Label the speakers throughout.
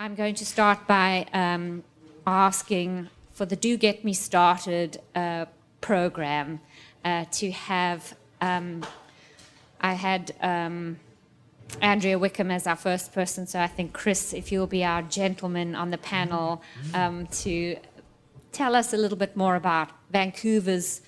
Speaker 1: I'm going to start by asking for the Do Get Me Started program to have, I had Andrea Wickham as our first person, so I think Chris, if you'll be our gentleman on the panel to tell us a little bit more about Vancouver's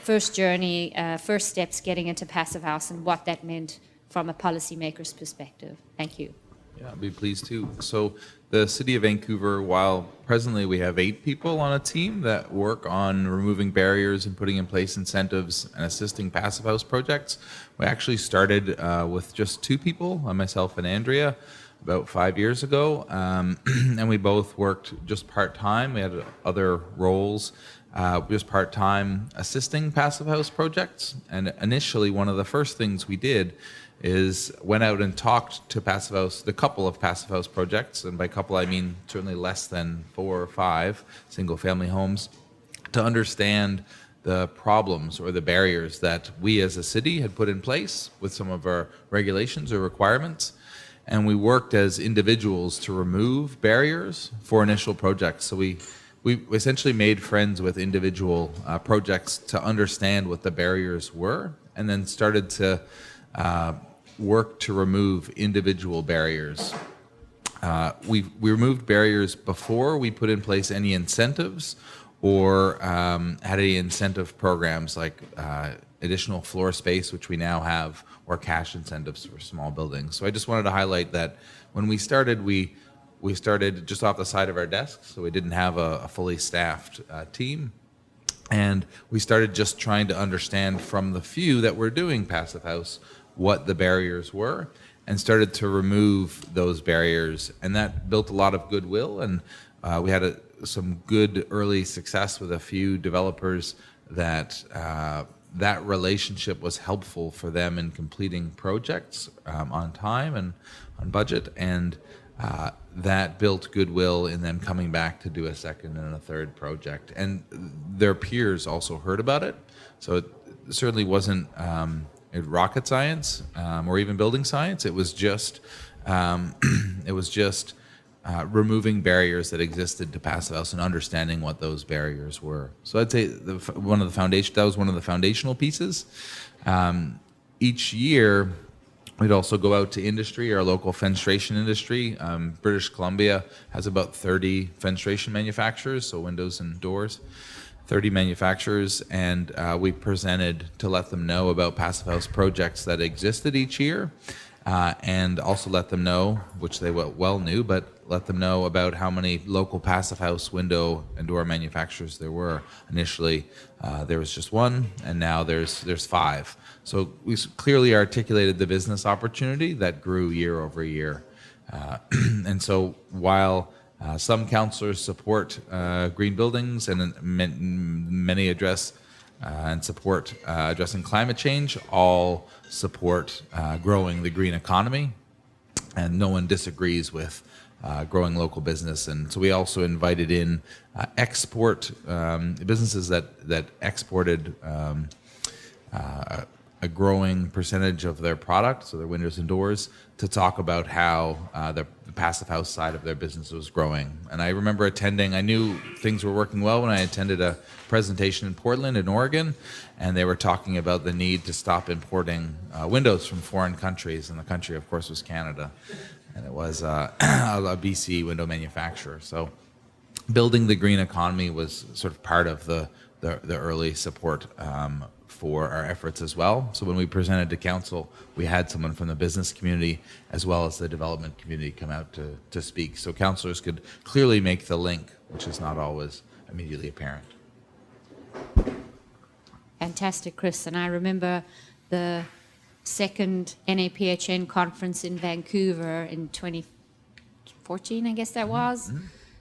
Speaker 1: first journey, first steps getting into Passive House and what that meant from a policymaker's perspective. Thank you.
Speaker 2: Yeah, I'd be pleased to. So the City of Vancouver, while presently we have 8 people on a team that work on removing barriers and putting in place incentives and assisting Passive House projects, we actually started with just 2 people, myself and Andrea, about 5 years ago. And we both worked just part-time. We had other roles, just part-time assisting Passive House projects. And initially, one of the first things we did is went out and talked to Passive House, the couple of Passive House projects, and by couple I mean certainly less than 4 or 5 single-family homes, to understand the problems or the barriers that we as a city had put in place with some of our regulations or requirements. And we worked as individuals to remove barriers for initial projects. So we essentially made friends with individual projects to understand what the barriers were, and then started to work to remove individual barriers. We removed barriers before we put in place any incentives or had any incentive programs like additional floor space, which we now have, or cash incentives for small buildings. So I just wanted to highlight that when we started, we started just off the side of our desks, so we didn't have a fully staffed team. And we started just trying to understand from the few that were doing Passive House what the barriers were, and started to remove those barriers. And that built a lot of goodwill, and we had some good early success with a few developers that that relationship was helpful for them in completing projects on time and on budget, and that built goodwill in them coming back to do a second and a third project. And their peers also heard about it, so it certainly wasn't rocket science or even building science. It was just removing barriers that existed to Passive House and understanding what those barriers were. So I'd say that was one of the foundational pieces. Each year, we'd also go out to industry, our local fenestration industry. British Columbia has about 30 fenestration manufacturers, so windows and doors. 30 manufacturers, and we presented to let them know about Passive House projects that existed each year, and also let them know, which they well knew, but let them know about how many local Passive House window and door manufacturers there were. Initially, there was just 1, and now there's 5. So we clearly articulated the business opportunity that grew year over year. And so while some councillors support green buildings, and many address and support addressing climate change, all support growing the green economy, and no one disagrees with growing local business. And so we also invited in export businesses that exported a growing percentage of their product, so their windows and doors, to talk about how the Passive House side of their business was growing. And I remember I knew things were working well when I attended a presentation in Portland in Oregon, and they were talking about the need to stop importing windows from foreign countries, and the country, of course, was Canada. And it was a BC window manufacturer. So building the green economy was sort of part of the early support for our efforts as well. So when we presented to council, we had someone from the business community as well as the development community come out to speak. So councillors could clearly make the link, which is not always immediately apparent.
Speaker 1: Fantastic, Chris. And I remember the second NAPHN conference in Vancouver in 2014, I guess that was,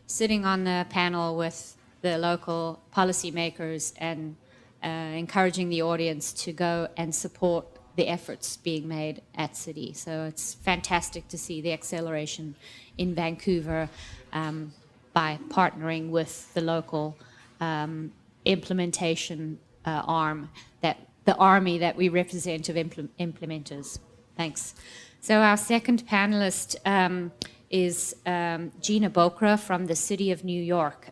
Speaker 1: sitting on the panel with the local policymakers and encouraging the audience to go and support the efforts being made at City. So it's fantastic to see the acceleration in Vancouver by partnering with the local implementation arm, that the army that we represent of implementers. Thanks. So our second panelist is Gina Bokra from the City of New York.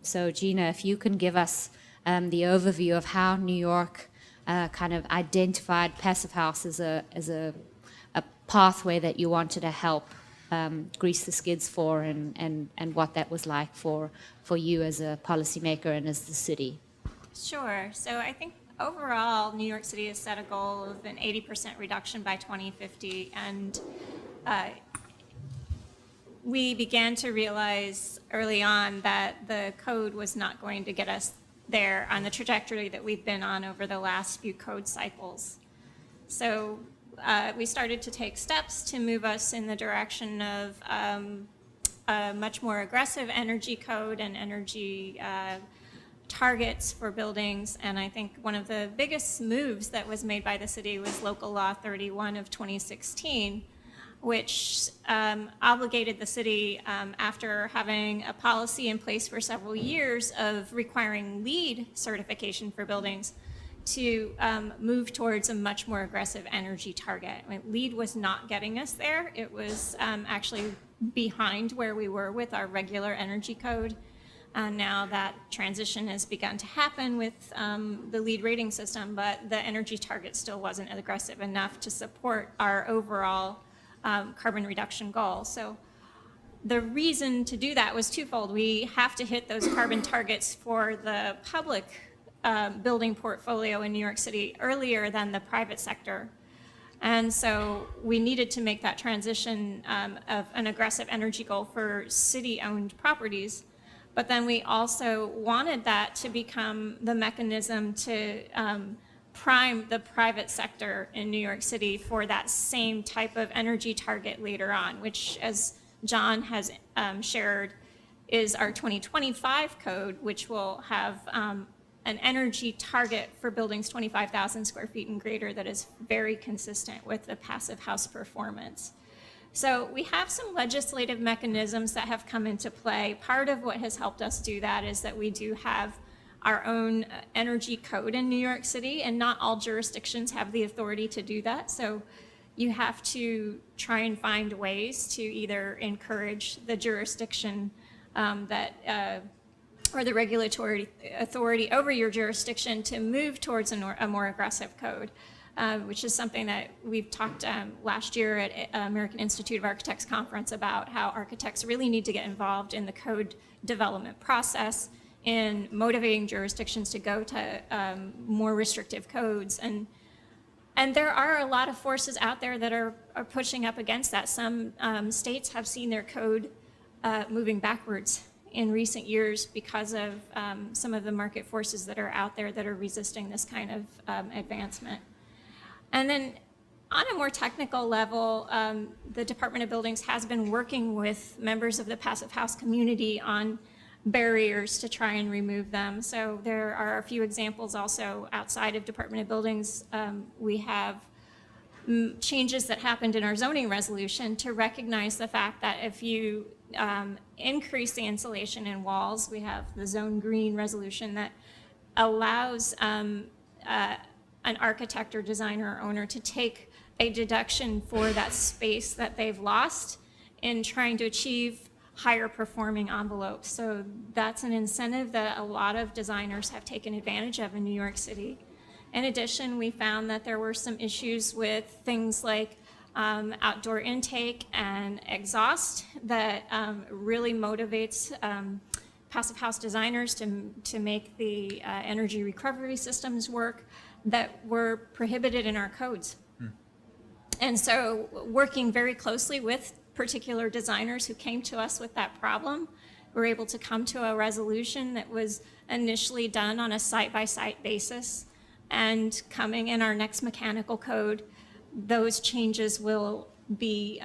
Speaker 1: So Gina, if you can give us the overview of how New York kind of identified Passive House as a pathway that you wanted to help grease the skids for, and what that was like for you as a policymaker and as the city.
Speaker 3: Sure. So I think overall, New York City has set a goal of an 80% reduction by 2050, and we began to realize early on that the code was not going to get us there on the trajectory that we've been on over the last few code cycles. So we started to take steps to move us in the direction of a much more aggressive energy code and energy targets for buildings. And I think one of the biggest moves that was made by the city was Local Law 31 of 2016, which obligated the city, after having a policy in place for several years of requiring LEED certification for buildings, to move towards a much more aggressive energy target. I mean, LEED was not getting us there. It was actually behind where we were with our regular energy code. Now that transition has begun to happen with the LEED rating system, but the energy target still wasn't aggressive enough to support our overall carbon reduction goal. So the reason to do that was twofold. We have to hit those carbon targets for the public building portfolio in New York City earlier than the private sector. And so we needed to make that transition of an aggressive energy goal for city-owned properties. But then we also wanted that to become the mechanism to prime the private sector in New York City for that same type of energy target later on, which, as John has shared, is our 2025 code, which will have an energy target for buildings 25,000 square feet and greater that is very consistent with the Passive House performance. So we have some legislative mechanisms that have come into play. Part of what has helped us do that is that we do have our own energy code in New York City, and not all jurisdictions have the authority to do that. So you have to try and find ways to either encourage the jurisdiction or the regulatory authority over your jurisdiction to move towards a more aggressive code. Which is something that we've talked last year at American Institute of Architects conference about, how architects really need to get involved in the code development process, in motivating jurisdictions to go to more restrictive codes. And there are a lot of forces out there that are pushing up against that. Some states have seen their code moving backwards in recent years because of some of the market forces that are out there that are resisting this kind of advancement. And then on a more technical level, the Department of Buildings has been working with members of the Passive House community on barriers to try and remove them. So there are a few examples also outside of Department of Buildings. We have changes that happened in our zoning resolution to recognize the fact that if you increase the insulation in walls, we have the Zone Green resolution that allows an architect or designer or owner to take a deduction for that space that they've lost in trying to achieve higher performing envelopes. So that's an incentive that a lot of designers have taken advantage of in New York City. In addition, we found that there were some issues with things like outdoor intake and exhaust that really motivates Passive House designers to make the energy recovery systems work that were prohibited in our codes. And so working very closely with particular designers who came to us with that problem, we were able to come to a resolution that was initially done on a site-by-site basis. And coming in our next mechanical code, those changes will be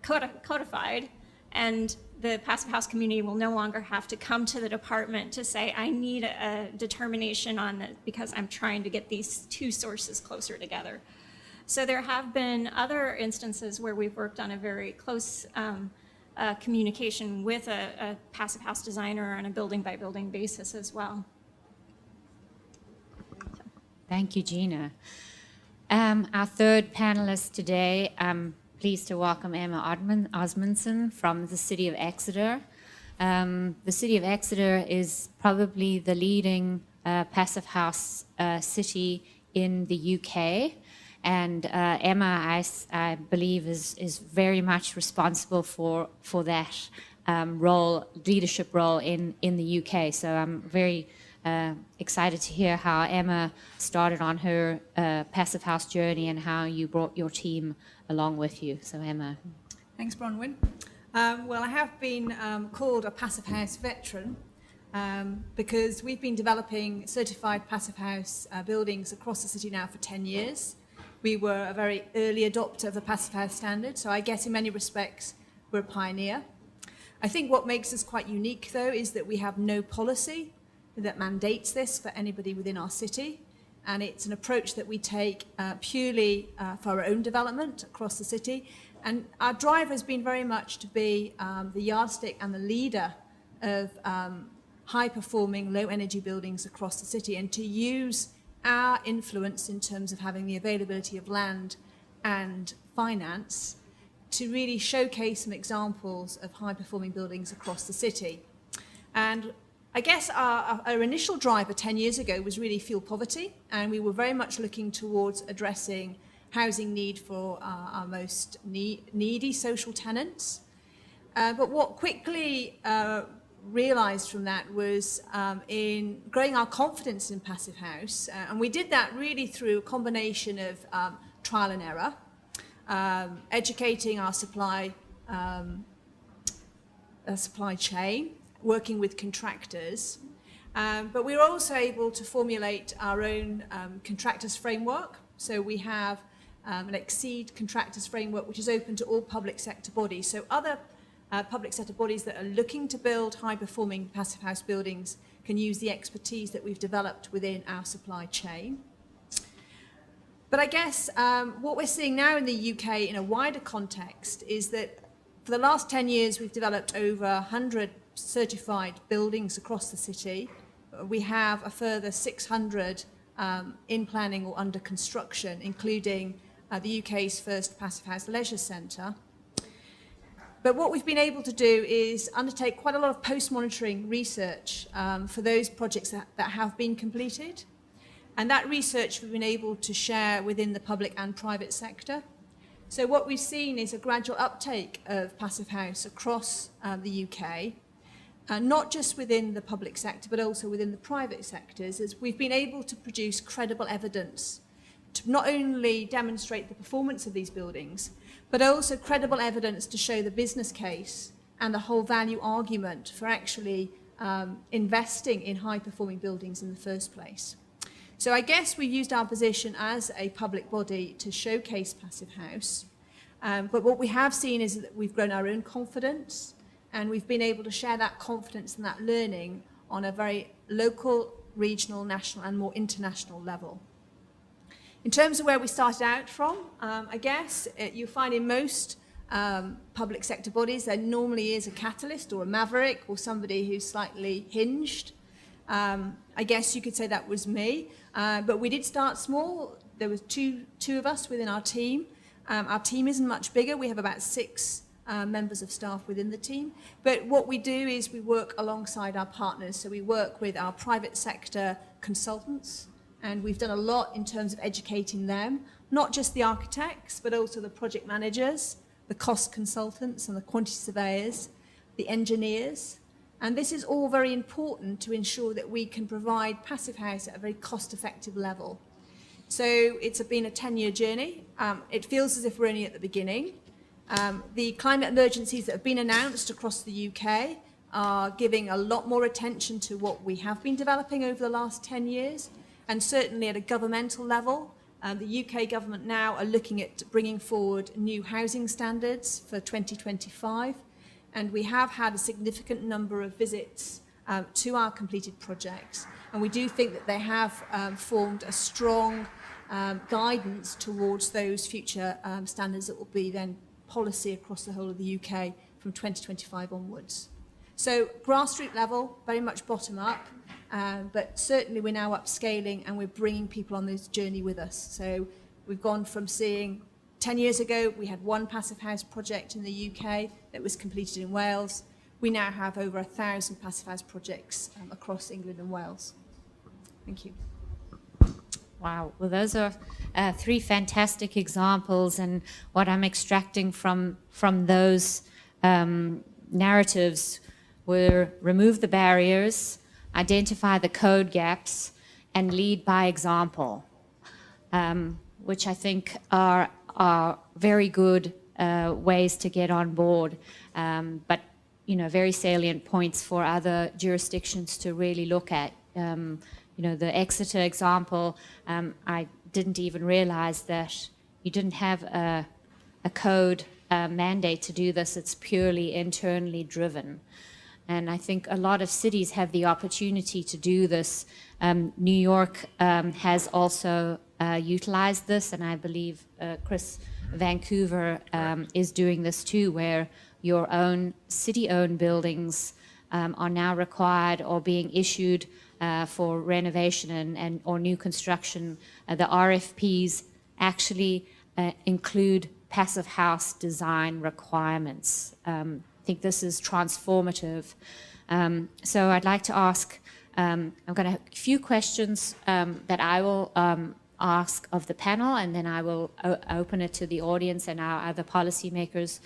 Speaker 3: codified, and the Passive House community will no longer have to come to the department to say, I need a determination on it because I'm trying to get these two sources closer together. So there have been other instances where we've worked on a very close communication with a Passive House designer on a building by building basis as well.
Speaker 1: Thank you, Gina. Our third panelist today, pleased to welcome Emma Osmondson from the City of Exeter. The City of Exeter is probably the leading passive house city in the UK. And Emma, I believe, is very much responsible for that leadership role in the UK. So I'm very excited to hear how Emma started on her passive house journey and how you brought your team along with you. So Emma.
Speaker 4: Thanks, Bronwyn. Well, I have been called a passive house veteran because we've been developing certified passive house buildings across the city now for 10 years. We were a very early adopter of the passive house standard, so I guess in many respects we're a pioneer. I think what makes us quite unique, though, is that we have no policy that mandates this for anybody within our city, and it's an approach that we take purely for our own development across the city. And our drive has been very much to be the yardstick and the leader of high-performing, low-energy buildings across the city, and to use our influence in terms of having the availability of land and finance to really showcase some examples of high-performing buildings across the city. And I guess our initial driver 10 years ago was really fuel poverty, and we were very much looking towards addressing housing need for our most needy social tenants. But what quickly realised from that was in growing our confidence in passive house, and we did that really through a combination of trial and error, educating our supply chain, working with contractors, but we were also able to formulate our own contractors framework. So we have an Exceed contractors framework, which is open to all public sector bodies. So other public sector bodies that are looking to build high-performing passive house buildings can use the expertise that we've developed within our supply chain. But I guess what we're seeing now in the UK in a wider context is that for the last 10 years, we've developed over 100 certified buildings across the city. We have a further 600 in planning or under construction, including the UK's first passive house leisure centre. But what we've been able to do is undertake quite a lot of post-monitoring research for those projects that have been completed. And that research we've been able to share within the public and private sector. So what we've seen is a gradual uptake of passive house across the UK, not just within the public sector, but also within the private sectors, as we've been able to produce credible evidence to not only demonstrate the performance of these buildings, but also credible evidence to show the business case and the whole value argument for actually investing in high-performing buildings in the first place. So I guess we used our position as a public body to showcase passive house, but what we have seen is that we've grown our own confidence, and we've been able to share that confidence and that learning on a very local, regional, national, and more international level. In terms of where we started out from, I guess you find in most public sector bodies there normally is a catalyst or a maverick or somebody who's slightly hinged. I guess you could say that was me, but we did start small. There was two of us within our team. Our team isn't much bigger. We have about 6 members of staff within the team. But what we do is we work alongside our partners. So we work with our private sector consultants, and we've done a lot in terms of educating them, not just the architects, but also the project managers, the cost consultants and the quantity surveyors, the engineers. And this is all very important to ensure that we can provide passive house at a very cost-effective level. So it's been a 10-year journey. It feels as if we're only at the beginning. The climate emergencies that have been announced across the UK are giving a lot more attention to what we have been developing over the last 10 years. And certainly at a governmental level, the UK government now are looking at bringing forward new housing standards for 2025. And we have had a significant number of visits to our completed projects. And we do think that they have formed a strong guidance towards those future standards that will be then policy across the whole of the UK from 2025 onwards. So grassroots level, very much bottom up, but certainly we're now upscaling and we're bringing people on this journey with us. So we've gone from seeing 10 years ago, we had one passive house project in the UK that was completed in Wales. We now have over 1,000 passive house projects across England and Wales. Thank you.
Speaker 1: Wow. Well, those are three fantastic examples, and what I'm extracting from those narratives were remove the barriers, identify the code gaps, and lead by example, which I think are very good ways to get on board, but very salient points for other jurisdictions to really look at. The Exeter example, I didn't even realize that you didn't have a code mandate to do this. It's purely internally driven. And I think a lot of cities have the opportunity to do this. New York has also utilized this, and I believe, Chris, Vancouver is doing this too, where your own city-owned buildings are now required or being issued for renovation or new construction. The RFPs actually include passive house design requirements. I think this is transformative. So I'd like to ask, I've got a few questions that I will ask of the panel, and then I will open it to the audience and our other policymakers.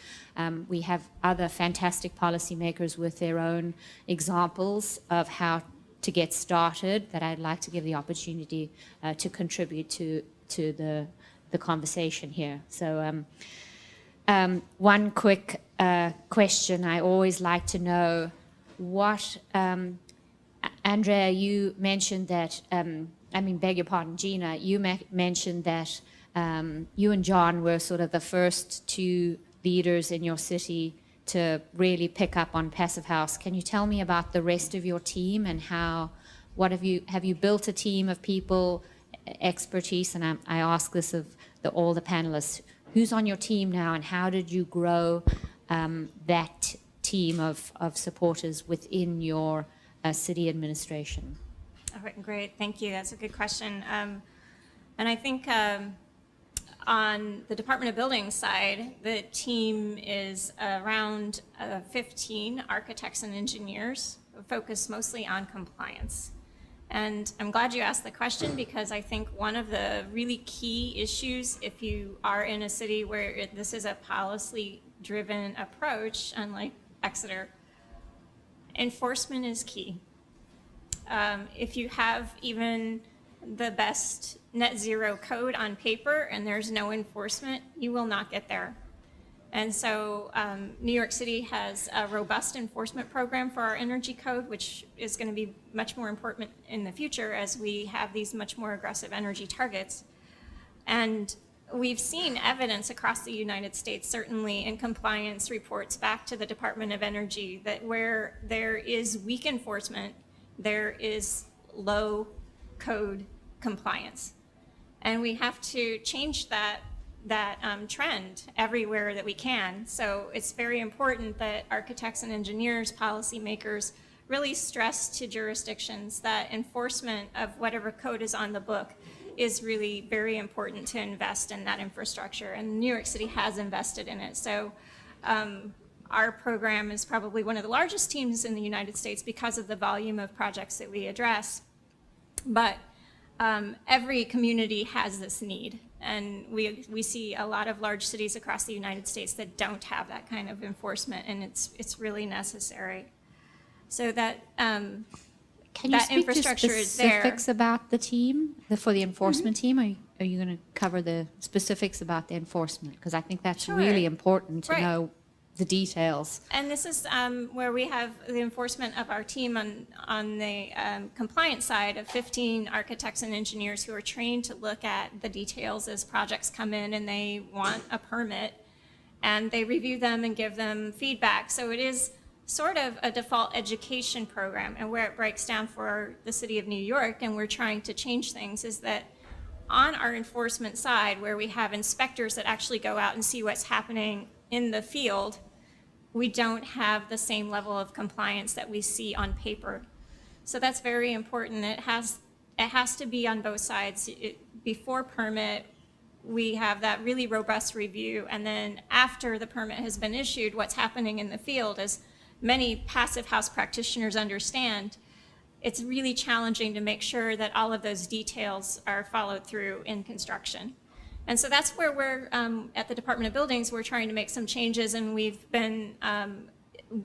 Speaker 1: We have other fantastic policymakers with their own examples of how to get started that I'd like to give the opportunity to contribute to the conversation here. So one quick question I always like to know, what, Andrea, you mentioned that, beg your pardon, Gina, you mentioned that you and John were sort of the first two leaders in your city to really pick up on passive house. Can you tell me about the rest of your team and have you built a team of people, expertise? And I ask this of all the panelists, who's on your team now, and how did you grow that team of supporters within your city administration?
Speaker 3: All right, great, thank you. That's a good question. And I think on the Department of Buildings side, the team is around 15 architects and engineers focused mostly on compliance. And I'm glad you asked the question, because I think one of the really key issues, if you are in a city where this is a policy-driven approach, unlike Exeter, enforcement is key. If you have even the best net zero code on paper and there's no enforcement, you will not get there. And so New York City has a robust enforcement program for our energy code, which is going to be much more important in the future as we have these much more aggressive energy targets. And we've seen evidence across the United States, certainly in compliance reports back to the Department of Energy, that where there is weak enforcement, there is low code compliance. And we have to change that trend everywhere that we can. So it's very important that architects and engineers, policymakers, really stress to jurisdictions that enforcement of whatever code is on the book is really very important to invest in that infrastructure. And New York City has invested in it. So our program is probably one of the largest teams in the United States because of the volume of projects that we address. But every community has this need. And we see a lot of large cities across the United States that don't have that kind of enforcement, and it's really necessary. So that
Speaker 1: Can you
Speaker 3: that
Speaker 1: speak
Speaker 3: infrastructure
Speaker 1: to
Speaker 3: is there.
Speaker 1: specifics about the team, for the enforcement team? Are you going to cover the specifics about the enforcement? Because I think that's
Speaker 3: Sure.
Speaker 1: really important to
Speaker 3: Right.
Speaker 1: know the details.
Speaker 3: And this is where we have the enforcement of our team on the compliance side of 15 architects and engineers who are trained to look at the details as projects come in and they want a permit, and they review them and give them feedback. So it is sort of a default education program. And where it breaks down for the city of New York, and we're trying to change things, is that on our enforcement side, where we have inspectors that actually go out and see what's happening in the field, we don't have the same level of compliance that we see on paper. So that's very important. It has to be on both sides. Before permit, we have that really robust review. And then after the permit has been issued, what's happening in the field, as many passive house practitioners understand, it's really challenging to make sure that all of those details are followed through in construction. And so that's where we're, at the Department of Buildings, we're trying to make some changes, and we've been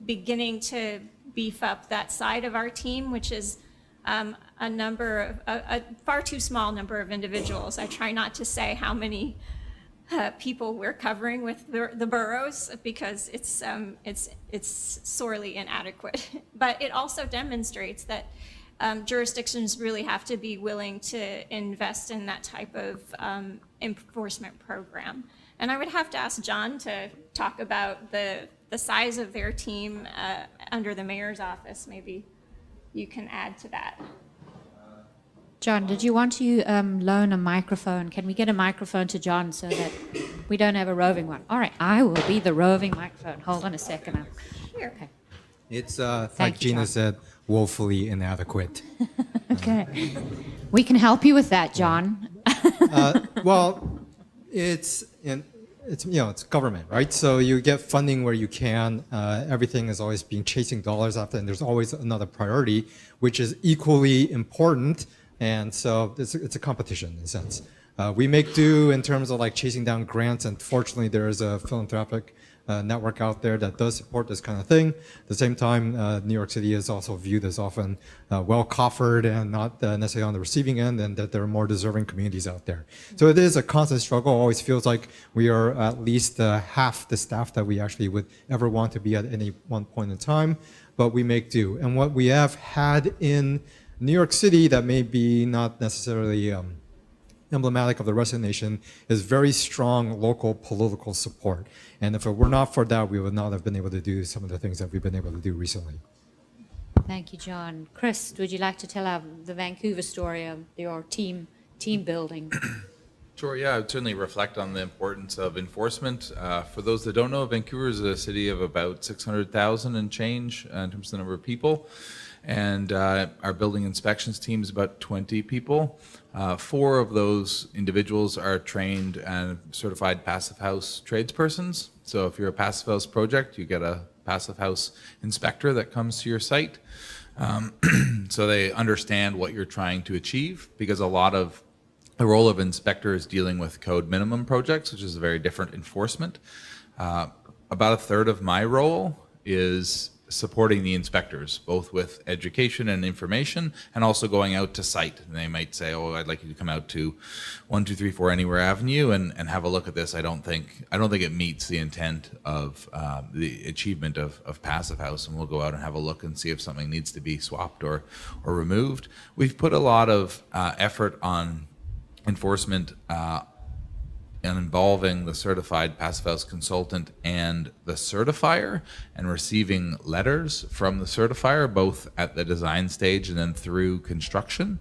Speaker 3: beginning to beef up that side of our team, which is a far too small number of individuals. I try not to say how many people we're covering with the boroughs, because it's sorely inadequate. But it also demonstrates that jurisdictions really have to be willing to invest in that type of enforcement program. And I would have to ask John to talk about the size of their team under the mayor's office. Maybe you can add to that.
Speaker 1: John, did you want to loan a microphone? Can we get a microphone to John so that we don't have a roving one? All right, I will be the roving microphone. Hold on a second.
Speaker 3: Sure.
Speaker 1: Okay.
Speaker 5: It's
Speaker 1: Thank
Speaker 5: like
Speaker 1: you,
Speaker 5: Gina
Speaker 1: John.
Speaker 5: said, woefully inadequate.
Speaker 1: Okay. We can help you with that, John.
Speaker 5: Well, it's government, right? So you get funding where you can. Everything is always being chasing dollars after, and there's always another priority, which is equally important. And so it's a competition in a sense. We make do in terms of like chasing down grants, and fortunately there is a philanthropic network out there that does support this kind of thing. At the same time, New York City is also viewed as often well coffered and not necessarily on the receiving end, and that there are more deserving communities out there. So it is a constant struggle. It always feels like we are at least half the staff that we actually would ever want to be at any one point in time, but we make do. And what we have had in New York City that may be not necessarily emblematic of the rest of the nation is very strong local political support. And if it were not for that, we would not have been able to do some of the things that we've been able to do recently.
Speaker 1: Thank you, John. Chris, would you like to tell the Vancouver story of your team building?
Speaker 2: Sure, yeah, I would certainly reflect on the importance of enforcement. For those that don't know, Vancouver is a city of about 600,000 and change in terms of the number of people. And our building inspections team is about 20 people. 4 of those individuals are trained and certified passive house tradespersons. So if you're a passive house project, you get a passive house inspector that comes to your site. So they understand what you're trying to achieve, because a lot of the role of inspector is dealing with code minimum projects, which is a very different enforcement. About a third of my role is supporting the inspectors, both with education and information, and also going out to site. And they might say, "Oh, I'd like you to come out to 1234 Anywhere Avenue and have a look at this. I don't think it meets the intent of the achievement of passive house." And we'll go out and have a look and see if something needs to be swapped or removed. We've put a lot of effort on enforcement and involving the certified passive house consultant and the certifier, and receiving letters from the certifier both at the design stage and then through construction.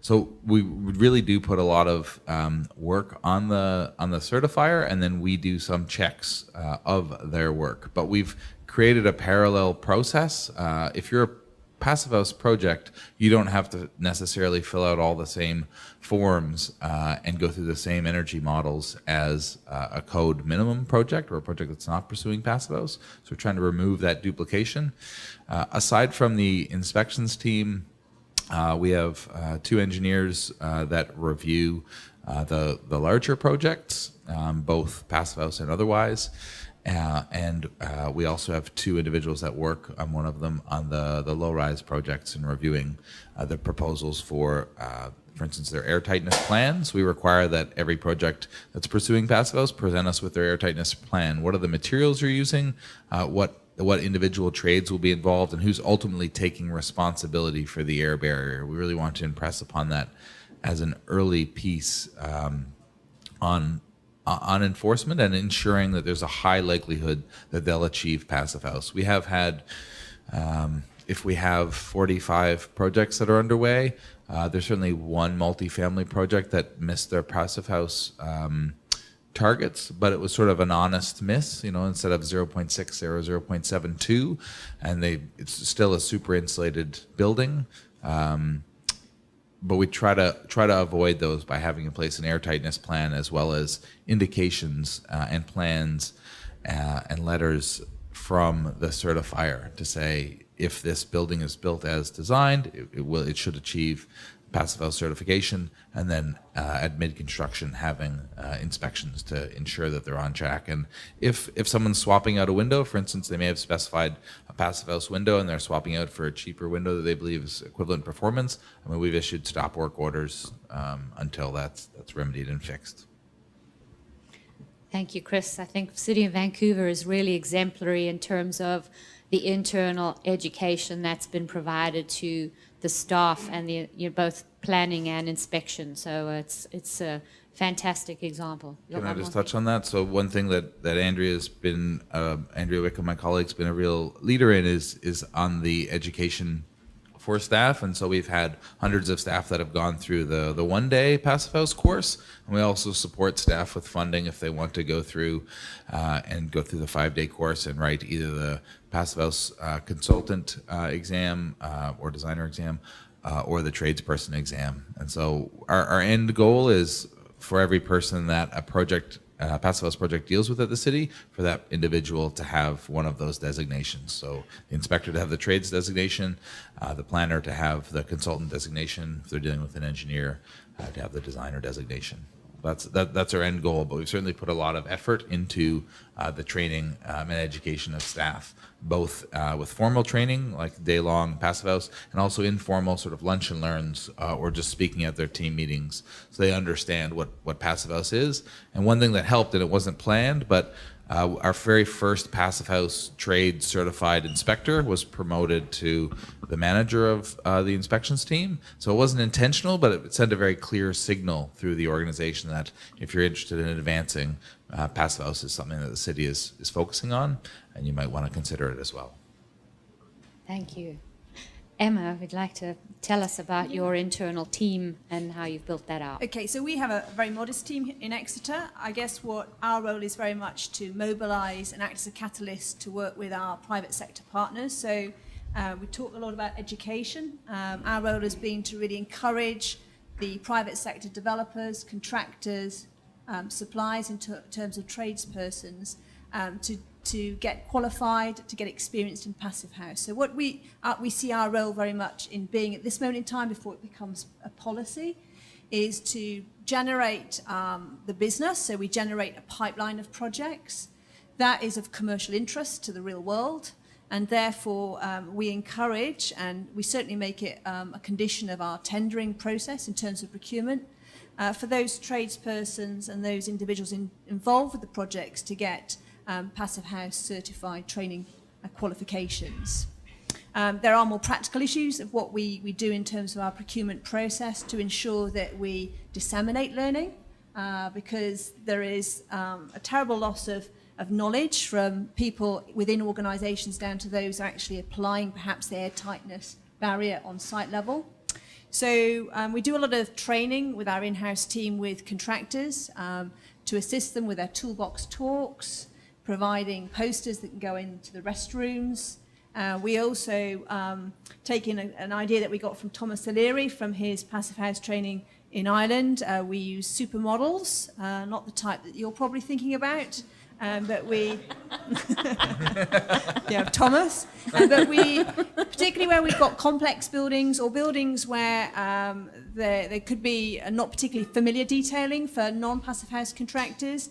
Speaker 2: So we really do put a lot of work on the certifier, and then we do some checks of their work. But we've created a parallel process. If you're a passive house project, you don't have to necessarily fill out all the same forms and go through the same energy models as a code minimum project or a project that's not pursuing passive house. So we're trying to remove that duplication. Aside from the inspections team, we have 2 engineers that review the larger projects, both passive house and otherwise. And we also have 2 individuals that work on one of them on the low-rise projects and reviewing the proposals for instance, their air tightness plans. We require that every project that's pursuing passive house present us with their air tightness plan. What are the materials you're using? What individual trades will be involved, and who's ultimately taking responsibility for the air barrier? We really want to impress upon that as an early piece on enforcement and ensuring that there's a high likelihood that they'll achieve passive house. We have had, if we have 45 projects that are underway, there's certainly one multifamily project that missed their passive house targets, but it was sort of an honest miss, instead of 0.6 or 0.72, and it's still a super insulated building. but we try to avoid those by having in place an airtightness plan as well as indications and plans and letters from the certifier to say if this building is built as designed, it should achieve Passive House certification, and then at mid-construction having inspections to ensure that they're on track. And if someone's swapping out a window, for instance, they may have specified a Passive House window and they're swapping out for a cheaper window that they believe is equivalent performance, I mean, we've issued stop work orders until that's remedied and fixed.
Speaker 1: Thank you, Chris. I think the City of Vancouver is really exemplary in terms of the internal education that's been provided to the staff and the both planning and inspection. So it's a fantastic example.
Speaker 2: Can I just touch on that? So one thing that Andrea's been, Andrea Wickham, my colleague's been a real leader in is on the education for staff. And so we've had hundreds of staff that have gone through the one-day Passive House course. And we also support staff with funding if they want to go through the 5-day course and write either the Passive House consultant exam or designer exam or the tradesperson exam. And so our end goal is for every person that a project Passive House project deals with at the city, for that individual to have one of those designations. So the inspector to have the trades designation, the planner to have the consultant designation, if they're dealing with an engineer, to have the designer designation. That's our end goal, but we've certainly put a lot of effort into the training and education of staff, both with formal training, like day-long Passive House, and also informal sort of lunch and learns, or just speaking at their team meetings, so they understand what Passive House is. And one thing that helped, and it wasn't planned, but our very first Passive House trade certified inspector was promoted to the manager of the inspections team. So it wasn't intentional, but it sent a very clear signal through the organization that if you're interested in advancing, Passive House is something that the city is focusing on, and you might want to consider it as well.
Speaker 1: Thank you. Emma, would like to tell us about your internal team and how you've built that out.
Speaker 4: Okay, so we have a very modest team in Exeter. I guess what our role is very much to mobilise and act as a catalyst to work with our private sector partners. So we talk a lot about education. Our role has been to really encourage the private sector developers, contractors, suppliers in terms of tradespersons to get qualified, to get experienced in Passive House. So what we see our role very much in being at this moment in time before it becomes a policy is to generate the business. So we generate a pipeline of projects that is of commercial interest to the real world. And therefore, we encourage, and we certainly make it a condition of our tendering process in terms of procurement, for those tradespersons and those individuals involved with the projects to get Passive House certified training qualifications. There are more practical issues of what we do in terms of our procurement process to ensure that we disseminate learning, because there is a terrible loss of knowledge from people within organisations down to those actually applying perhaps the airtightness barrier on site level. So we do a lot of training with our in-house team with contractors to assist them with their toolbox talks, providing posters that can go into the restrooms. We also take in an idea that we got from Thomas O'Leary from his Passive House training in Ireland. We use supermodels, not the type that you're probably thinking about. But we, yeah, Thomas. But we, particularly where we've got complex buildings or buildings where there could be a not particularly familiar detailing for non-Passive House contractors,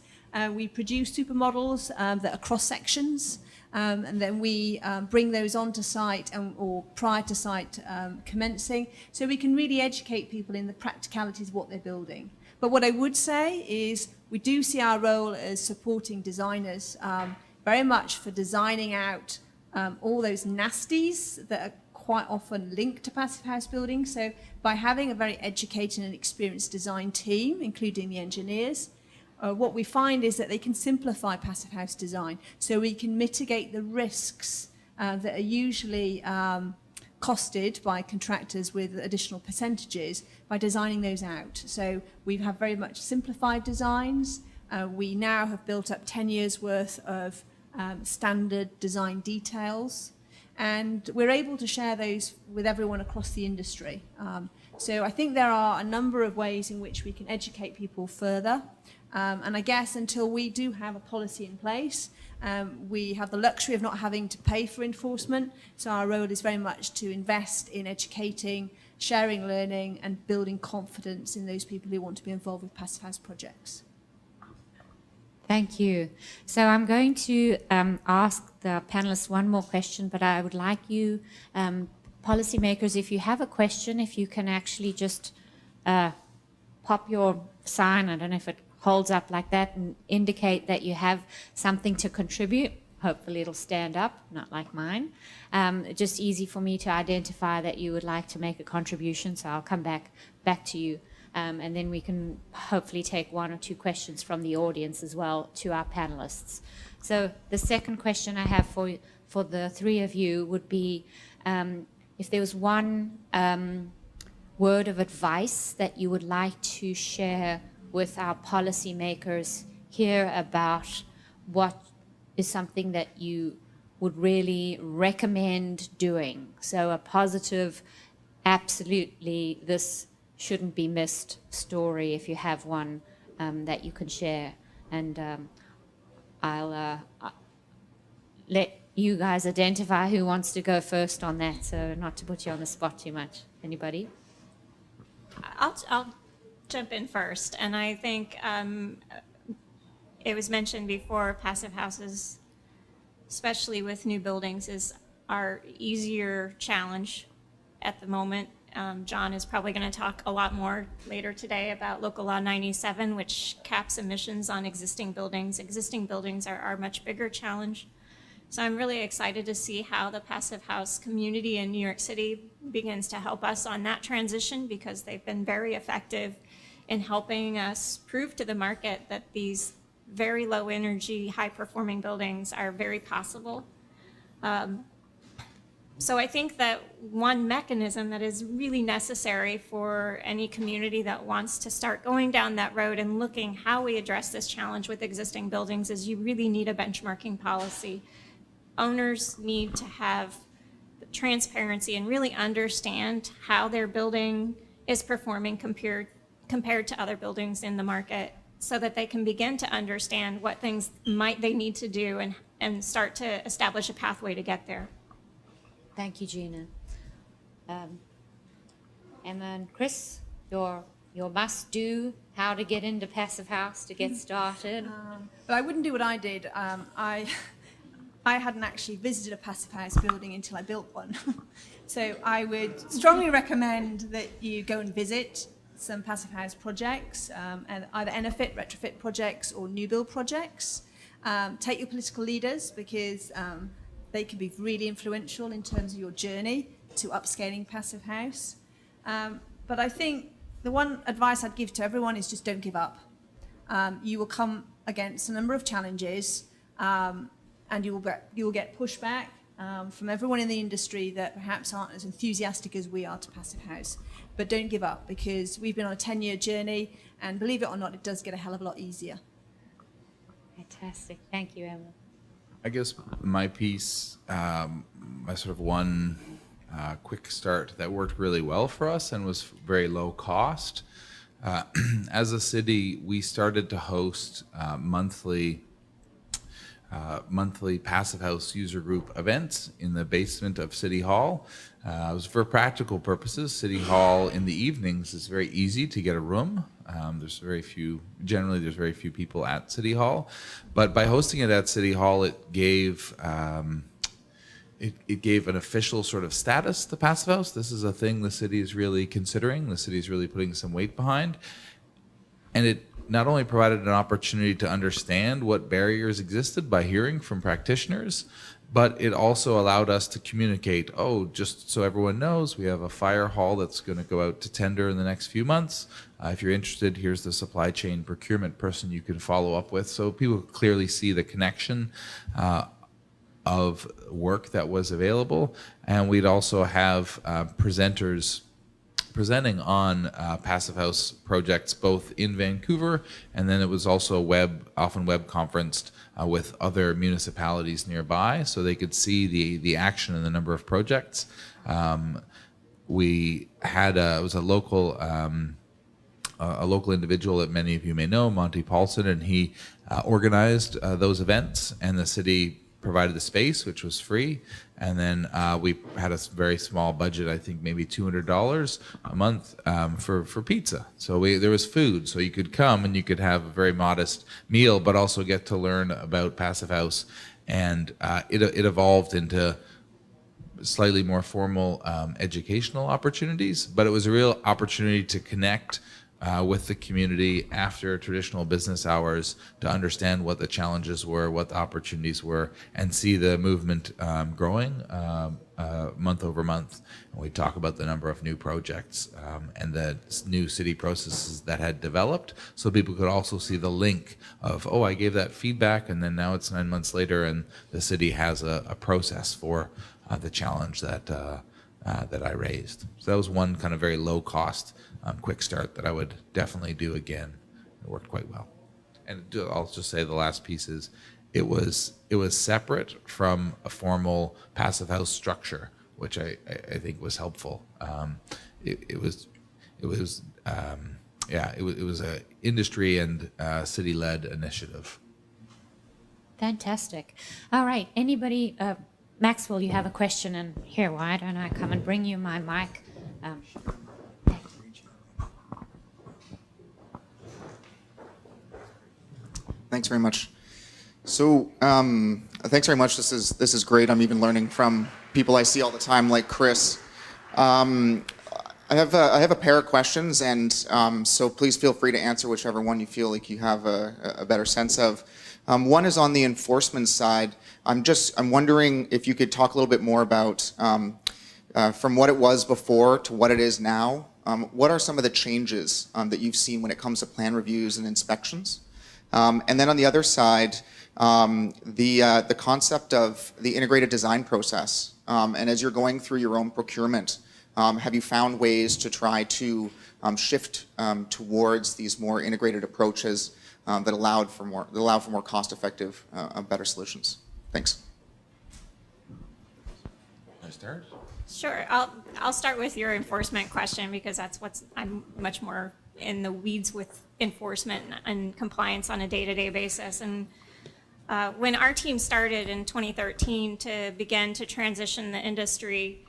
Speaker 4: we produce supermodels that are cross sections, and then we bring those onto site or prior to site commencing, so we can really educate people in the practicalities of what they're building. But what I would say is we do see our role as supporting designers very much for designing out all those nasties that are quite often linked to Passive House buildings. So by having a very educated and experienced design team, including the engineers, what we find is that they can simplify Passive House design. So we can mitigate the risks that are usually costed by contractors with additional percentages by designing those out. So we have very much simplified designs. We now have built up 10 years worth of standard design details, and we're able to share those with everyone across the industry. So I think there are a number of ways in which we can educate people further. And I guess until we do have a policy in place, we have the luxury of not having to pay for enforcement. So our role is very much to invest in educating, sharing learning, and building confidence in those people who want to be involved with Passive House projects.
Speaker 1: Thank you. So I'm going to ask the panelists one more question, but I would like you, policymakers, if you have a question, if you can actually just pop your sign, I don't know if it holds up like that, and indicate that you have something to contribute. Hopefully it'll stand up, not like mine. Just easy for me to identify that you would like to make a contribution, so I'll come back to you. And then we can hopefully take one or two questions from the audience as well to our panelists. So the second question I have for the three of you would be, if there was one word of advice that you would like to share with our policymakers here about what is something that you would really recommend doing. So a positive, absolutely, this shouldn't be missed story, if you have one that you can share. And I'll let you guys identify who wants to go first on that, so not to put you on the spot too much. Anybody?
Speaker 3: I'll jump in first. And I think it was mentioned before, passive houses, especially with new buildings, is our easier challenge at the moment. John is probably going to talk a lot more later today about Local Law 97, which caps emissions on existing buildings. Existing buildings are our much bigger challenge. So I'm really excited to see how the Passive House community in New York City begins to help us on that transition, because they've been very effective in helping us prove to the market that these very low energy, high performing buildings are very possible. So I think that one mechanism that is really necessary for any community that wants to start going down that road and looking how we address this challenge with existing buildings is you really need a benchmarking policy. Owners need to have transparency and really understand how their building is performing compared to other buildings in the market, so that they can begin to understand what things might they need to do and start to establish a pathway to get there.
Speaker 1: Thank you, Gina. Emma and Chris, your must-do, how to get into Passive House to get started.
Speaker 4: But I wouldn't do what I did. I hadn't actually visited a Passive House building until I built one. So I would strongly recommend that you go and visit some Passive House projects, and either NFIT, retrofit projects, or new build projects. Take your political leaders, because they can be really influential in terms of your journey to upscaling Passive House. But I think the one advice I'd give to everyone is just don't give up. You will come against a number of challenges, and you will get pushback from everyone in the industry that perhaps aren't as enthusiastic as we are to Passive House. But don't give up, because we've been on a 10-year journey, and believe it or not, it does get a hell of a lot easier.
Speaker 1: Fantastic. Thank you, Emma.
Speaker 2: I guess my piece, my sort of one quick start that worked really well for us and was very low cost. As a city, we started to host monthly Passive House user group events in the basement of City Hall. It was for practical purposes. City Hall in the evenings is very easy to get a room. There's very few people at City Hall, but by hosting it at City Hall, it gave it gave an official sort of status to Passive House. This is a thing the city is really considering. The city is really putting some weight behind, and it not only provided an opportunity to understand what barriers existed by hearing from practitioners, but it also allowed us to communicate, just so everyone knows, we have a fire hall that's going to go out to tender in the next few months. If you're interested, here's the supply chain procurement person you can follow up with. So people clearly see the connection of work that was available. And we'd also have presenters presenting on Passive House projects both in Vancouver, and then it was also often web conferenced with other municipalities nearby, so they could see the action and the number of projects. we had it was a local individual that many of you may know, Monty Paulson, and he organized those events, and the city provided the space, which was free. And then we had a very small budget, I think maybe $200 a month for pizza. So there was food, so you could come and you could have a very modest meal, but also get to learn about Passive House. And it evolved into slightly more formal educational opportunities, but it was a real opportunity to connect with the community after traditional business hours to understand what the challenges were, what the opportunities were, and see the movement growing month over month. And we talk about the number of new projects and the new city processes that had developed, so people could also see the link of, oh, I gave that feedback, and then now it's 9 months later, and the city has a process for the challenge that I raised. So that was one kind of very low cost quick start that I would definitely do again. It worked quite well. And I'll just say the last piece is it was separate from a formal Passive House structure, which I think was helpful. It was a industry and city led initiative.
Speaker 1: Fantastic. All right. Anybody? Maxwell, you have a question, and here, why don't I come and bring you my mic?
Speaker 6: Thanks very much. So, thanks very much. This is great. I'm even learning from people I see all the time, like Chris. I have a pair of questions, and so please feel free to answer whichever one you feel like you have a better sense of. One is on the enforcement side. I'm wondering if you could talk a little bit more about from what it was before to what it is now. What are some of the changes that you've seen when it comes to plan reviews and inspections? And then on the other side, the concept of the integrated design process. And as you're going through your own procurement, have you found ways to try to shift towards these more integrated approaches that allow for more cost-effective, better solutions? Thanks.
Speaker 2: Can I start?
Speaker 3: Sure. I'll start with your enforcement question because that's I'm much more in the weeds with enforcement and compliance on a day-to-day basis. And when our team started in 2013 to begin to transition the industry,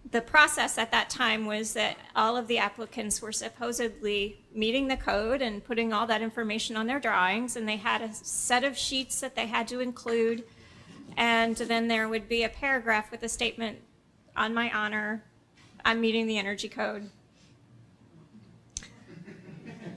Speaker 3: the process at that time was that all of the applicants were supposedly meeting the code and putting all that information on their drawings, and they had a set of sheets that they had to include, and then there would be a paragraph with a statement, on my honor, I'm meeting the energy code.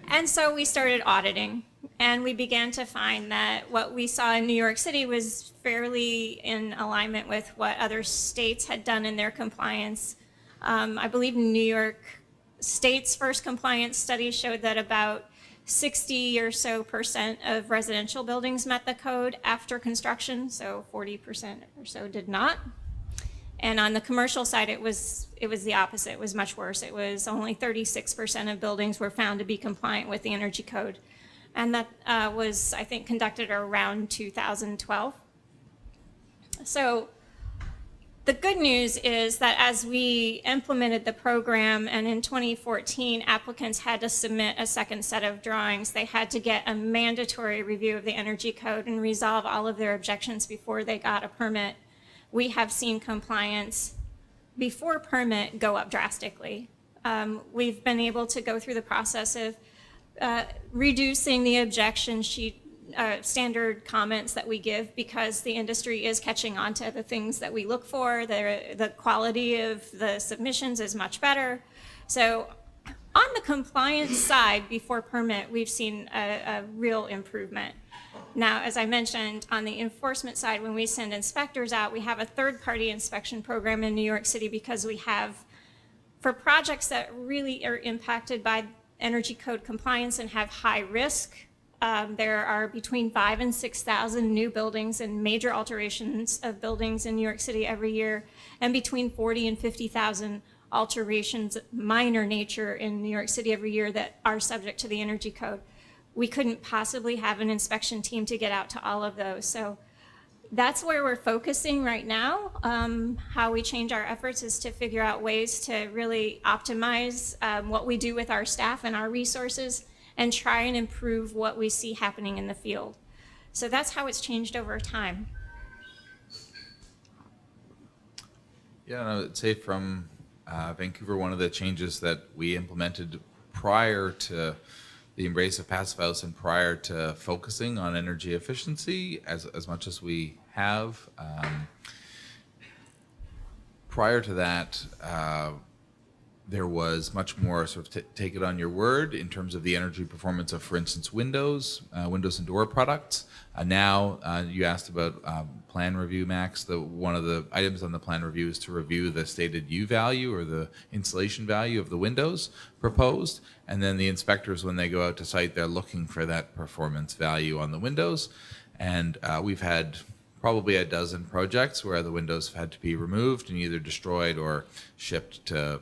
Speaker 3: And so we started auditing, and we began to find that what we saw in New York City was fairly in alignment with what other states had done in their compliance. I believe New York State's first compliance study showed that about 60% or so of residential buildings met the code after construction, so 40% or so did not. And on the commercial side, it was the opposite. It was much worse. It was only 36% of buildings were found to be compliant with the energy code. And that was, I think, conducted around 2012. So the good news is that as we implemented the program, and in 2014, applicants had to submit a second set of drawings. They had to get a mandatory review of the energy code and resolve all of their objections before they got a permit. We have seen compliance before permit go up drastically. We've been able to go through the process of reducing the objection sheet standard comments that we give because the industry is catching on to the things that we look for. The quality of the submissions is much better. So on the compliance side before permit, we've seen a real improvement. Now, as I mentioned, on the enforcement side, when we send inspectors out, we have a third-party inspection program in New York City because we have, for projects that really are impacted by energy code compliance and have high risk, there are between 5,000 and 6,000 new buildings and major alterations of buildings in New York City every year, and between 40,000 and 50,000 alterations, minor nature, in New York City every year that are subject to the energy code. We couldn't possibly have an inspection team to get out to all of those. So that's where we're focusing right now. How we change our efforts is to figure out ways to really optimize what we do with our staff and our resources and try and improve what we see happening in the field. So that's how it's changed over time.
Speaker 2: Yeah, and I would say from Vancouver, one of the changes that we implemented prior to the embrace of Passive House and prior to focusing on energy efficiency as much as we have, prior to that, there was much more sort of take it on your word in terms of the energy performance of, for instance, windows and door products. Now, you asked about plan review, Max. One of the items on the plan review is to review the stated U value or the installation value of the windows proposed. And then the inspectors, when they go out to site, they're looking for that performance value on the windows. And we've had probably a dozen projects where the windows have had to be removed and either destroyed or shipped to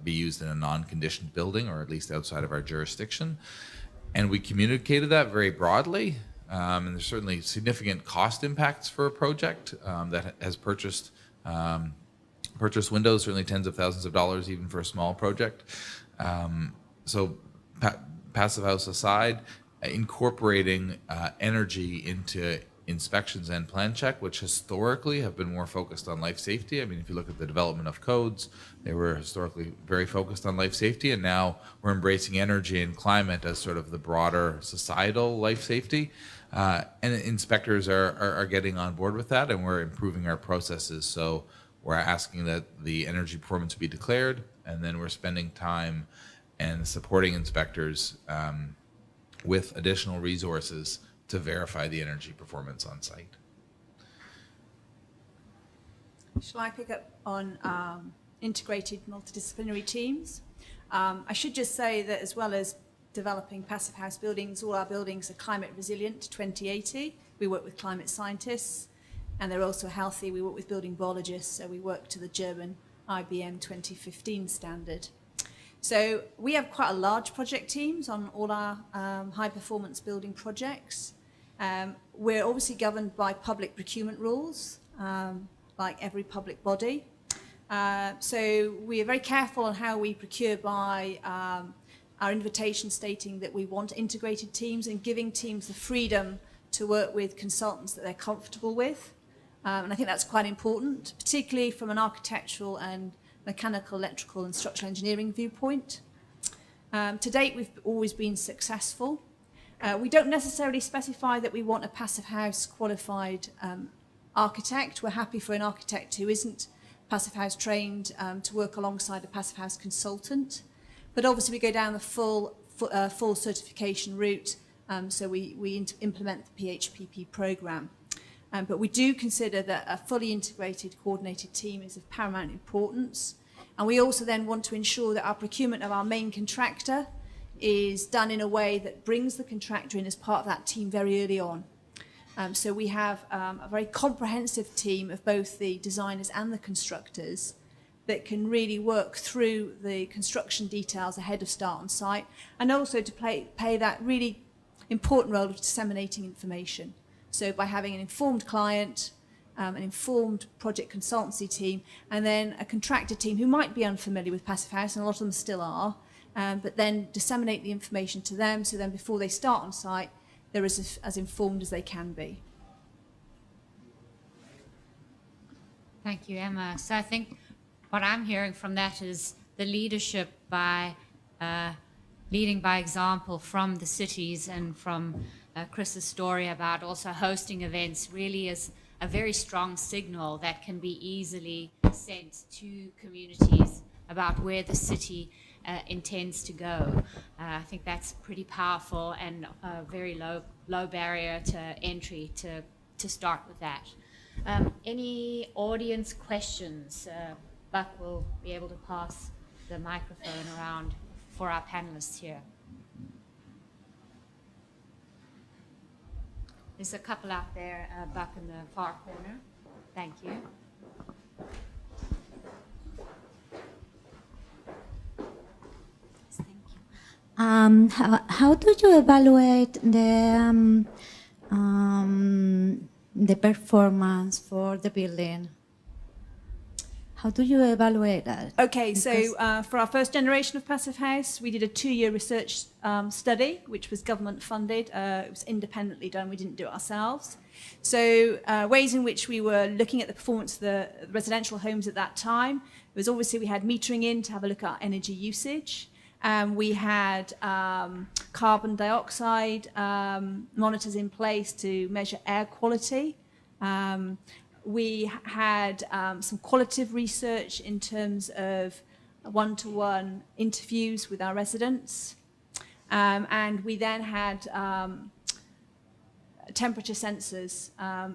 Speaker 2: be used in a non-conditioned building, or at least outside of our jurisdiction. And we communicated that very broadly. And there's certainly significant cost impacts for a project that has purchased windows, certainly tens of thousands of dollars even for a small project. So Passive House aside, incorporating energy into inspections and plan check, which historically have been more focused on life safety. I mean, if you look at the development of codes, they were historically very focused on life safety, and now we're embracing energy and climate as sort of the broader societal life safety. And inspectors are getting on board with that, and we're improving our processes. So we're asking that the energy performance be declared, and then we're spending time and supporting inspectors with additional resources to verify the energy performance on site.
Speaker 4: Shall I pick up on integrated multidisciplinary teams? I should just say that as well as developing Passive House buildings, all our buildings are climate resilient to 2080. We work with climate scientists, and they're also healthy. We work with building biologists, so we work to the German IBM 2015 standard. So we have quite a large project teams on all our high performance building projects. We're obviously governed by public procurement rules, like every public body. So we are very careful on how we procure by our invitation stating that we want integrated teams and giving teams the freedom to work with consultants that they're comfortable with. And I think that's quite important, particularly from an architectural and mechanical, electrical and structural engineering viewpoint. To date, we've always been successful. We don't necessarily specify that we want a Passive House qualified architect. We're happy for an architect who isn't Passive House trained to work alongside a Passive House consultant. But obviously we go down the full certification route, so we implement the PHPP program. But we do consider that a fully integrated, coordinated team is of paramount importance. And we also then want to ensure that our procurement of our main contractor is done in a way that brings the contractor in as part of that team very early on. So we have a very comprehensive team of both the designers and the constructors that can really work through the construction details ahead of start on site, and also to play that really important role of disseminating information. So by having an informed client, an informed project consultancy team, and then a contractor team who might be unfamiliar with Passive House, and a lot of them still are, but then disseminate the information to them, so then before they start on site, they're as informed as they can be.
Speaker 1: Thank you, Emma. So I think what I'm hearing from that is the leadership by leading by example from the cities, and from Chris's story about also hosting events really is a very strong signal that can be easily sent to communities about where the city intends to go. I think that's pretty powerful and a very low barrier to entry to start with that. Any audience questions? Buck will be able to pass the microphone around for our panelists here. There's a couple out there, Buck in the far corner. Thank you.
Speaker 7: How do you evaluate the performance for the building? How do you evaluate that?
Speaker 4: Okay, so
Speaker 7: Because-
Speaker 4: for our first generation of Passive House, we did a 2-year research study, which was government funded. It was independently done, we didn't do it ourselves. So ways in which we were looking at the performance of the residential homes at that time was obviously we had metering in to have a look at our energy usage. We had carbon dioxide monitors in place to measure air quality. We had some qualitative research in terms of one-to-one interviews with our residents. And we then had temperature sensors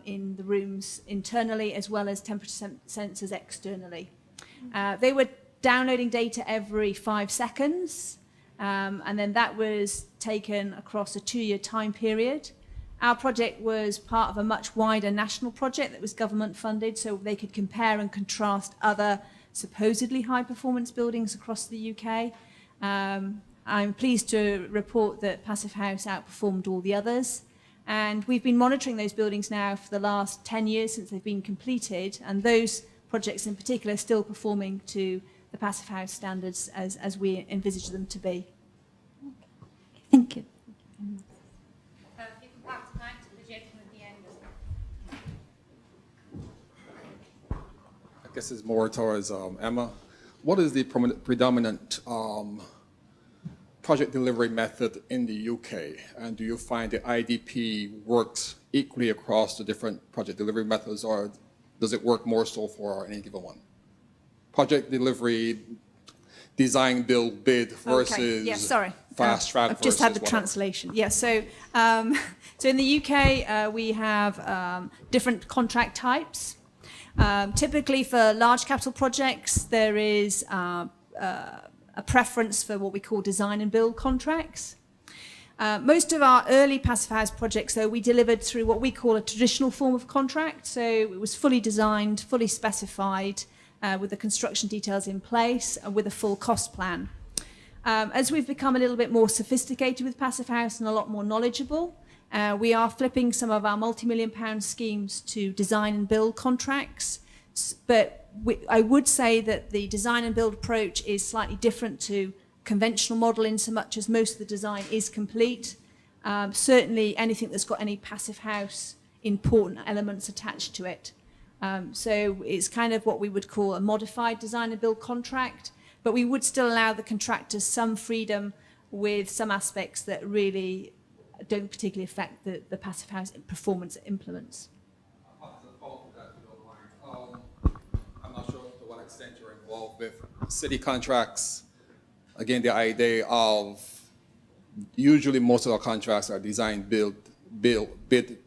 Speaker 4: in the rooms internally as well as temperature sensors externally. They were downloading data every 5 seconds, and then that was taken across a 2-year time period. Our project was part of a much wider national project that was government funded, so they could compare and contrast other supposedly high performance buildings across the UK. I'm pleased to report that Passive House outperformed all the others. And we've been monitoring those buildings now for the last 10 years since they've been completed, and those projects in particular are still performing to the Passive House standards as we envisage them to be.
Speaker 7: Thank you.
Speaker 1: If you can pass the mic to the gentleman at the end.
Speaker 8: I guess it's more towards Emma. What is the predominant project delivery method in the UK? And do you find the IDP works equally across the different project delivery methods, or does it work more so for any given one? Project delivery, design, build, bid versus
Speaker 4: Okay. Yeah, sorry.
Speaker 8: fast track
Speaker 4: I've just had the
Speaker 8: versus whatever.
Speaker 4: translation. Yeah, so so in the UK, we have different contract types. Typically for large capital projects, there is a preference for what we call design and build contracts. Most of our early Passive House projects, though, we delivered through what we call a traditional form of contract. So it was fully designed, fully specified, with the construction details in place, and with a full cost plan. As we've become a little bit more sophisticated with Passive House and a lot more knowledgeable, we are flipping some of our multi-million-pound schemes to design and build contracts. But I would say that the design and build approach is slightly different to conventional model in so much as most of the design is complete. Certainly anything that's got any Passive House important elements attached to it. So it's kind of what we would call a modified design and build contract, but we would still allow the contractors some freedom with some aspects that really don't particularly affect the Passive House performance it implements.
Speaker 8: I'm not sure to what extent you're involved with city contracts. Again, the idea of usually most of our contracts are design, build, bid,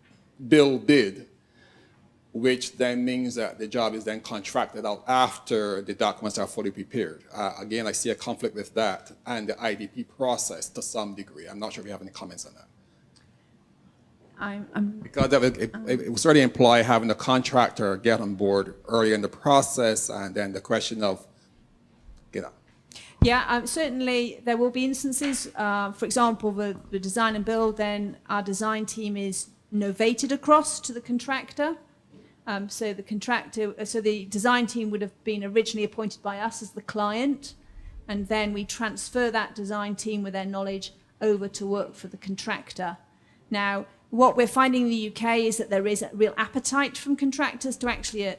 Speaker 8: which then means that the job is then contracted out after the documents are fully prepared. Again, I see a conflict with that and the IDP process to some degree. I'm not sure if you have any comments on that. Because that it would certainly imply having the contractor get on board earlier in the process, and then the question of, you know.
Speaker 4: Yeah, certainly there will be instances, for example, the design and build, then our design team is novated across to the contractor. So the design team would have been originally appointed by us as the client, and then we transfer that design team with their knowledge over to work for the contractor. Now, what we're finding in the UK is that there is a real appetite from contractors to actually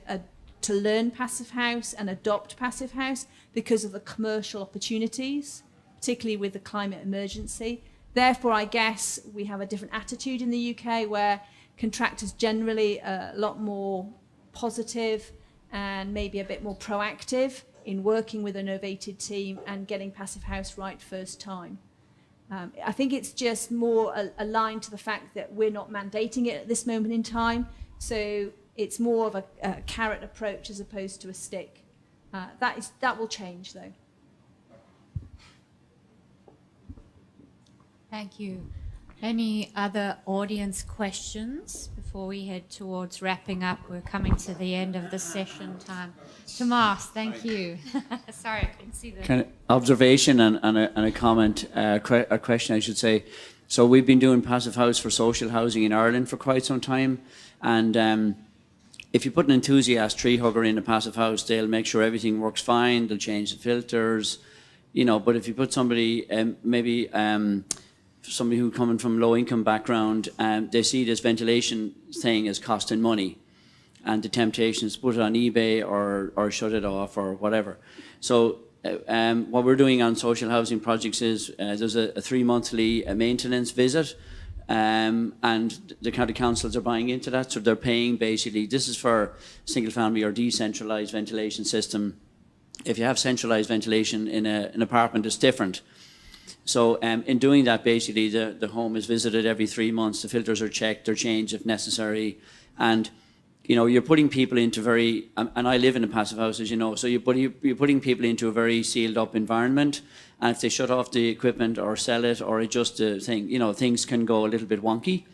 Speaker 4: to learn Passive House and adopt Passive House because of the commercial opportunities, particularly with the climate emergency. Therefore, I guess we have a different attitude in the UK where contractors generally are a lot more positive and maybe a bit more proactive in working with a novated team and getting Passive House right first time. I think it's just more aligned to the fact that we're not mandating it at this moment in time, so it's more of a carrot approach as opposed to a stick. That will change, though.
Speaker 1: Thank you. Any other audience questions before we head towards wrapping up? We're coming to the end of the session time. Tomas, thank you. Sorry, I couldn't see the...
Speaker 9: Kind of observation and a comment, a question, I should say. So we've been doing passive house for social housing in Ireland for quite some time, and if you put an enthusiast tree hugger in a passive house, they'll make sure everything works fine, they'll change the filters, you know, but if you put somebody, maybe somebody who coming from low income background, they see this ventilation thing as costing money, and the temptation is to put it on eBay or shut it off or whatever. So what we're doing on social housing projects is there's a 3-monthly maintenance visit, and the county councils are buying into that, so they're paying basically, this is for single family or decentralised ventilation system. If you have centralised ventilation in an apartment, it's different. So in doing that, basically the home is visited every 3 months, the filters are checked, they're changed if necessary, and you know, you're putting people into very, and I live in a passive house, as you know, so you're putting people into a very sealed up environment, and if they shut off the equipment or sell it or adjust the thing, you know, things can go a little bit wonky.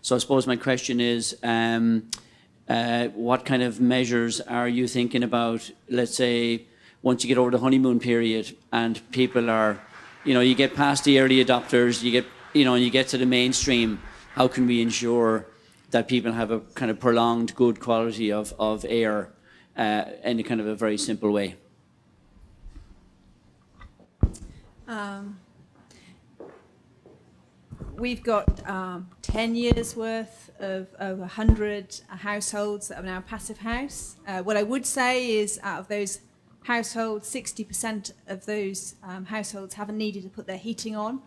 Speaker 9: So I suppose my question is, what kind of measures are you thinking about, let's say, once you get over the honeymoon period and people are, you know, you get past the early adopters, you get, you know, and you get to the mainstream, how can we ensure that people have a kind of prolonged good quality of air in a kind of a very simple way?
Speaker 4: We've got 10 years worth of over 100 households that are now passive house. What I would say is out of those households, 60% of those households haven't needed to put their heating on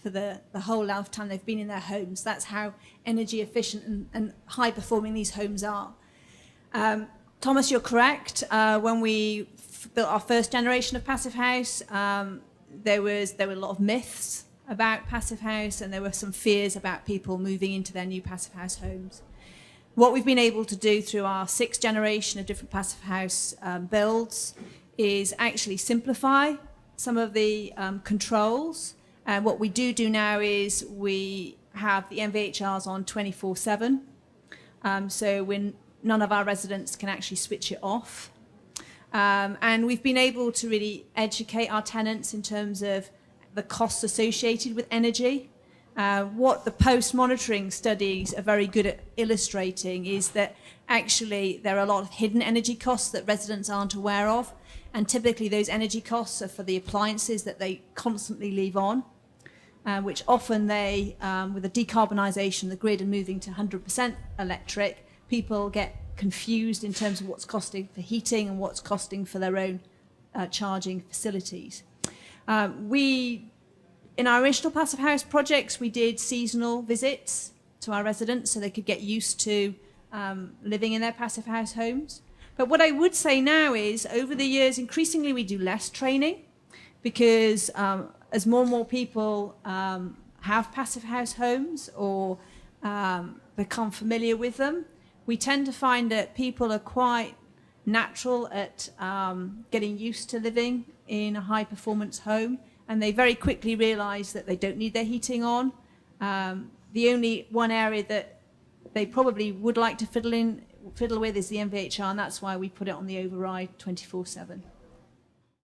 Speaker 4: for the whole lifetime they've been in their homes. That's how energy efficient and high performing these homes are. Thomas, you're correct. When we built our first generation of passive house, there were a lot of myths about passive house, and there were some fears about people moving into their new passive house homes. What we've been able to do through our 6th generation of different passive house builds is actually simplify some of the controls. And what we do now is we have the MVHRs on 24/7, so none of our residents can actually switch it off. And we've been able to really educate our tenants in terms of the costs associated with energy. What the post-monitoring studies are very good at illustrating is that actually there are a lot of hidden energy costs that residents aren't aware of, and typically those energy costs are for the appliances that they constantly leave on, which often they, with the decarbonisation of the grid and moving to 100% electric, people get confused in terms of what's costing for heating and what's costing for their own charging facilities. In our original passive house projects, we did seasonal visits to our residents so they could get used to living in their passive house homes. But what I would say now is, over the years, increasingly we do less training, because as more and more people have passive house homes or become familiar with them, we tend to find that people are quite natural at getting used to living in a high performance home, and they very quickly realise that they don't need their heating on. The only one area that they probably would like to fiddle with is the MVHR, and that's why we put it on the override 24/7.